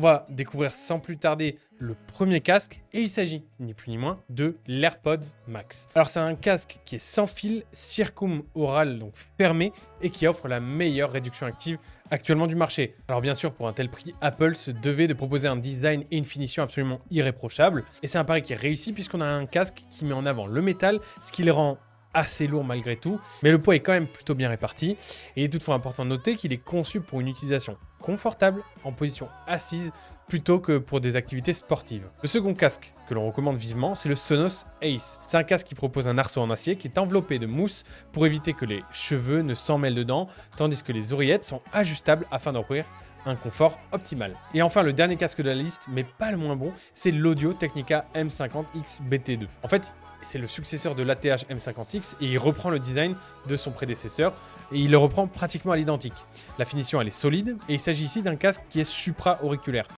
On va découvrir sans plus tarder le premier casque et il s'agit ni plus ni moins de l'AirPods Max. Alors c'est un casque qui est sans fil, circum-oral donc fermé et qui offre la meilleure réduction active actuellement du marché. Alors bien sûr pour un tel prix, Apple se devait de proposer un design et une finition absolument irréprochables et c'est un pari qui est réussi puisqu'on a un casque qui met en avant le métal, ce qui le rend assez lourd malgré tout, mais le poids est quand même plutôt bien réparti et il est toutefois important de noter qu'il est conçu pour une utilisation confortable en position assise plutôt que pour des activités sportives. Le second casque que l'on recommande vivement, c'est le Sonos Ace. C'est un casque qui propose un arceau en acier qui est enveloppé de mousse pour éviter que les cheveux ne s'en mêlent dedans, tandis que les oreillettes sont ajustables afin d'offrir un confort optimal. Et enfin, le dernier casque de la liste, mais pas le moins bon, c'est l'Audio Technica M50X BT2. En fait, c'est le successeur de l'ATH M50X et il reprend le design de son prédécesseur et il le reprend pratiquement à l'identique. La finition elle est solide et il s'agit ici d'un casque qui est supra-auriculaire.